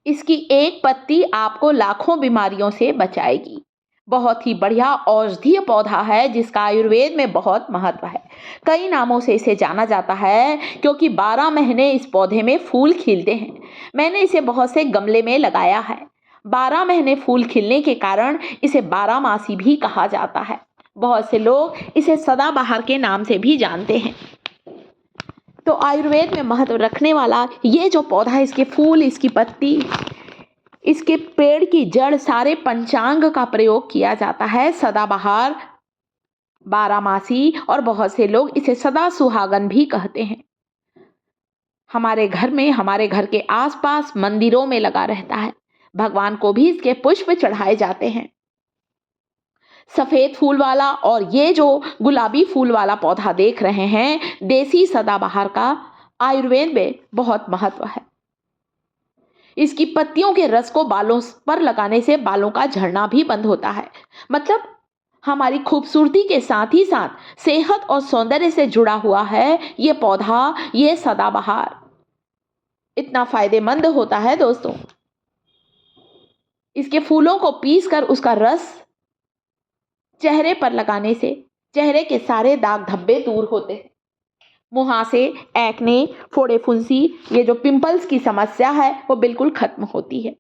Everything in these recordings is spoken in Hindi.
इसकी एक पत्ती आपको लाखों बीमारियों से बचाएगी। बहुत ही बढ़िया औषधीय पौधा है जिसका आयुर्वेद में बहुत महत्व है। कई नामों से इसे जाना जाता है क्योंकि 12 महीने इस पौधे में फूल खिलते हैं। मैंने इसे बहुत से गमले में लगाया है। 12 महीने फूल खिलने के कारण इसे बारहमासी भी कहा जाता है। बहुत से लोग इसे सदाबहार के नाम से भी जानते हैं। तो आयुर्वेद में महत्व रखने वाला ये जो पौधा है, इसके फूल, इसकी पत्ती, इसके पेड़ की जड़, सारे पंचांग का प्रयोग किया जाता है। सदाबहार, बारहमासी और बहुत से लोग इसे सदा सुहागन भी कहते हैं। हमारे घर में, हमारे घर के आसपास मंदिरों में लगा रहता है। भगवान को भी इसके पुष्प चढ़ाए जाते हैं। सफेद फूल वाला और ये जो गुलाबी फूल वाला पौधा देख रहे हैं, देसी सदाबहार का आयुर्वेद में बहुत महत्व है। इसकी पत्तियों के रस को बालों पर लगाने से बालों का झड़ना भी बंद होता है। मतलब हमारी खूबसूरती के साथ ही साथ सेहत और सौंदर्य से जुड़ा हुआ है ये पौधा, ये सदाबहार इतना फायदेमंद होता है दोस्तों। इसके फूलों को पीसकर उसका रस चेहरे पर लगाने से चेहरे के सारे दाग धब्बे दूर होते हैं। मुहासे, एक्ने, फोड़े फुंसी, ये जो पिंपल्स की समस्या है वो बिल्कुल खत्म होती है।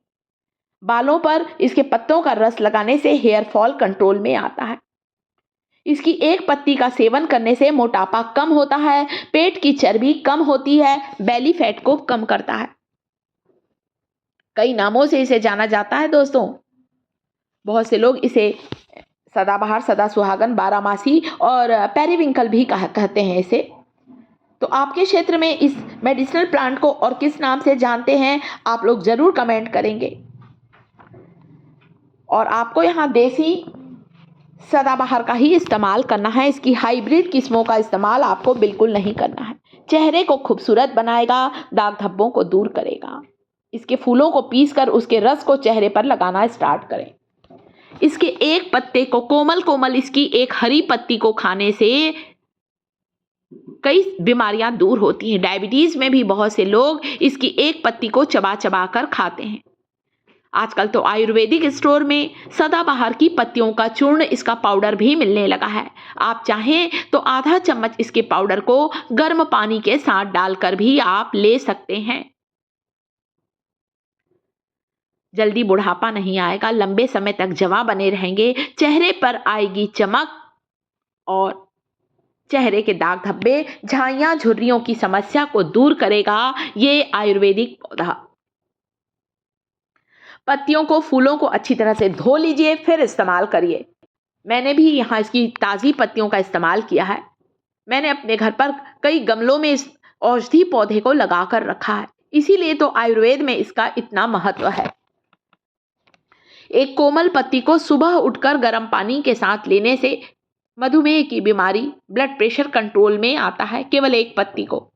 बालों पर इसके पत्तों का रस लगाने से हेयर फॉल कंट्रोल में आता है। इसकी एक पत्ती का सेवन करने से मोटापा कम होता है, पेट की चर्बी कम होती है, बेली फैट को कम करता है। कई नामों से इसे जाना जाता है दोस्तों। बहुत से लोग इसे सदाबहार, सदा सुहागन, बारहमासी और पेरिविंकल भी कहते हैं इसे। तो आपके क्षेत्र में इस मेडिसिनल प्लांट को और किस नाम से जानते हैं, आप लोग जरूर कमेंट करेंगे। और आपको यहाँ देसी सदाबहार का ही इस्तेमाल करना है। इसकी हाइब्रिड किस्मों का इस्तेमाल आपको बिल्कुल नहीं करना है। चेहरे को खूबसूरत बनाएगा, दाग धब्बों को दूर करेगा। इसके फूलों को पीसकर उसके रस को चेहरे पर लगाना स्टार्ट करें। इसके एक पत्ते को कोमल कोमल इसकी एक हरी पत्ती को खाने से कई बीमारियां दूर होती हैं। डायबिटीज में भी बहुत से लोग इसकी एक पत्ती को चबा चबा कर खाते हैं। आजकल तो आयुर्वेदिक स्टोर में सदाबहार की पत्तियों का चूर्ण, इसका पाउडर भी मिलने लगा है। आप चाहें तो आधा चम्मच इसके पाउडर को गर्म पानी के साथ डालकर भी आप ले सकते हैं। जल्दी बुढ़ापा नहीं आएगा, लंबे समय तक जवां बने रहेंगे, चेहरे पर आएगी चमक और चेहरे के दाग धब्बे, झाइयां, झुर्रियों की समस्या को दूर करेगा ये आयुर्वेदिक पौधा। पत्तियों को, फूलों को अच्छी तरह से धो लीजिए, फिर इस्तेमाल करिए। मैंने भी यहाँ इसकी ताज़ी पत्तियों का इस्तेमाल किया है। मैंने अपने घर पर कई गमलों में इस औषधि पौधे को लगा कर रखा है, इसीलिए तो आयुर्वेद में इसका इतना महत्व है। एक कोमल पत्ती को सुबह उठकर गर्म पानी के साथ लेने से मधुमेह की बीमारी, ब्लड प्रेशर कंट्रोल में आता है। केवल एक पत्ती को,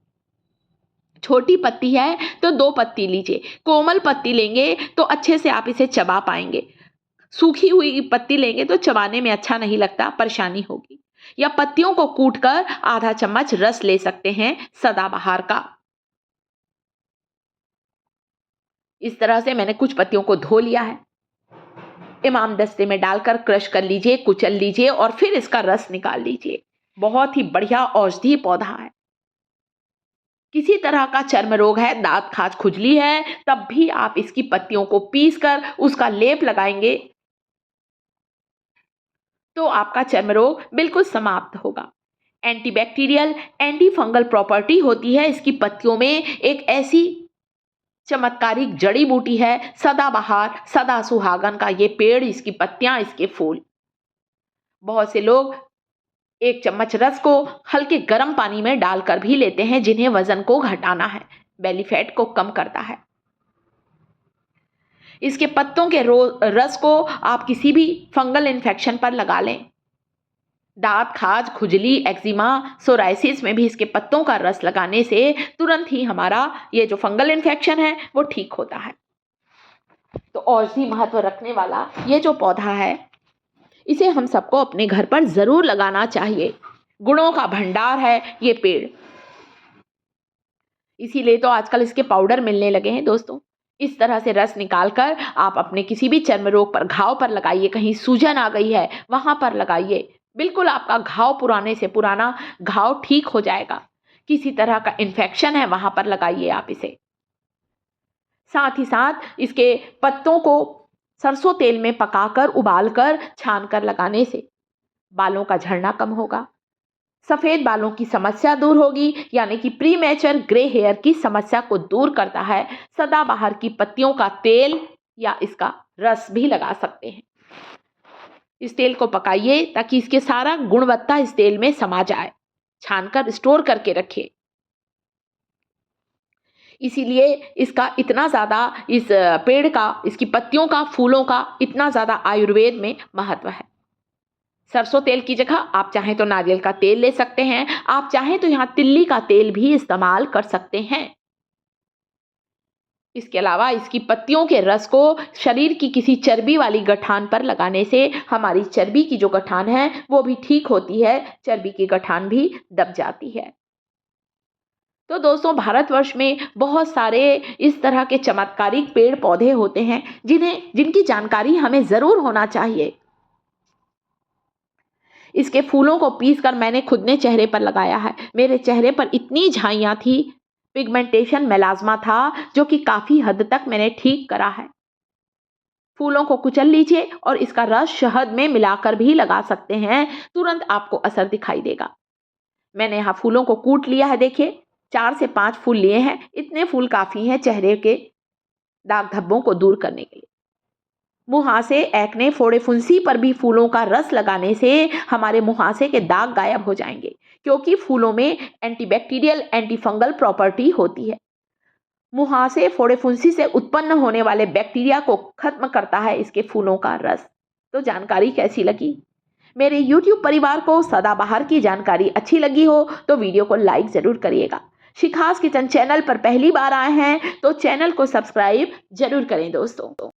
छोटी पत्ती है तो 2 पत्ती लीजिए। कोमल पत्ती लेंगे तो अच्छे से आप इसे चबा पाएंगे। सूखी हुई पत्ती लेंगे तो चबाने में अच्छा नहीं लगता, परेशानी होगी। या पत्तियों को कूटकर आधा चम्मच रस ले सकते हैं सदाबहार का। इस तरह से मैंने कुछ पत्तियों को धो लिया है। इमाम दस्ते में डालकर क्रश कर लीजिए, कुचल लीजिए और फिर इसका रस निकाल लीजिए। बहुत ही बढ़िया औषधि पौधा है। किसी तरह का चर्म रोग है, दांत खाज, खुजली है, तब भी आप इसकी पत्तियों को पीसकर उसका लेप लगाएंगे तो आपका चर्म रोग बिल्कुल समाप्त होगा। एंटीबैक्टीरियल, एंटी फंगल प्रॉपर्टी होती है इसकी पत्तियों में। एक ऐसी चमत्कारिक जड़ी बूटी है सदाबहार, सदा सुहागन का ये पेड़, इसकी पत्तियां, इसके फूल। बहुत से लोग 1 चम्मच रस को हल्के गर्म पानी में डालकर भी लेते हैं, जिन्हें वजन को घटाना है, बेली फैट को कम करता है। इसके पत्तों के रस को आप किसी भी फंगल इन्फेक्शन पर लगा लें। दांत खाज, खुजली, एक्जिमा, सोराइसिस में भी इसके पत्तों का रस लगाने से तुरंत ही हमारा ये जो फंगल इन्फेक्शन है वो ठीक होता है। तो औषधि महत्व रखने वाला ये जो पौधा है, इसे हम सबको अपने घर पर जरूर लगाना चाहिए। गुणों का भंडार है ये पेड़, इसीलिए तो आजकल इसके पाउडर मिलने लगे हैं दोस्तों। इस तरह से रस निकालकर आप अपने किसी भी चर्म रोग पर, घाव पर लगाइए। कहीं सूजन आ गई है वहां पर लगाइए, बिल्कुल आपका घाव पुराने से पुराना घाव ठीक हो जाएगा। किसी तरह का इन्फेक्शन है वहां पर लगाइए आप इसे। साथ ही साथ इसके पत्तों को सरसों तेल में पकाकर, उबालकर, छानकर लगाने से बालों का झड़ना कम होगा, सफेद बालों की समस्या दूर होगी, यानी कि प्रीमेचर ग्रे हेयर की समस्या को दूर करता है। सदाबहार की पत्तियों का तेल या इसका रस भी लगा सकते हैं। इस तेल को पकाइए ताकि इसके सारा गुणवत्ता इस तेल में समा जाए। छानकर स्टोर करके रखिए। इसीलिए इसका इतना ज़्यादा, इस पेड़ का, इसकी पत्तियों का, फूलों का इतना ज़्यादा आयुर्वेद में महत्व है। सरसों तेल की जगह आप चाहें तो नारियल का तेल ले सकते हैं। आप चाहें तो यहाँ तिल्ली का तेल भी इस्तेमाल कर सकते हैं। इसके अलावा इसकी पत्तियों के रस को शरीर की किसी चर्बी वाली गठान पर लगाने से हमारी चर्बी की जो गठान है वो भी ठीक होती है, चर्बी की गठान भी दब जाती है। तो दोस्तों, भारतवर्ष में बहुत सारे इस तरह के चमत्कारिक पेड़ पौधे होते हैं जिनकी जानकारी हमें ज़रूर होना चाहिए। इसके फूलों को पीसकर मैंने खुद ने चेहरे पर लगाया है। मेरे चेहरे पर इतनी झाइयाँ थी, पिगमेंटेशन, मेलाज़्मा था, जो कि काफ़ी हद तक मैंने ठीक करा है। फूलों को कुचल लीजिए और इसका रस शहद में मिलाकर भी लगा सकते हैं, तुरंत आपको असर दिखाई देगा। मैंने यहाँ फूलों को कूट लिया है, देखिए 4 से 5 फूल लिए हैं। इतने फूल काफ़ी हैं चेहरे के दाग धब्बों को दूर करने के लिए। मुहासे, एक्ने, फोड़े, फुंसी पर भी फूलों का रस लगाने से हमारे मुहासे के दाग गायब हो जाएंगे, क्योंकि फूलों में एंटीबैक्टीरियल, एंटीफंगल प्रॉपर्टी होती है। मुहासे, फोड़े, फुंसी से उत्पन्न होने वाले बैक्टीरिया को खत्म करता है इसके फूलों का रस। तो जानकारी कैसी लगी? मेरे YouTube परिवार को सदाबहार की जानकारी अच्छी लगी हो तो वीडियो को लाइक ज़रूर करिएगा। शिखास किचन चैनल पर पहली बार आए हैं तो चैनल को सब्सक्राइब जरूर करें दोस्तों।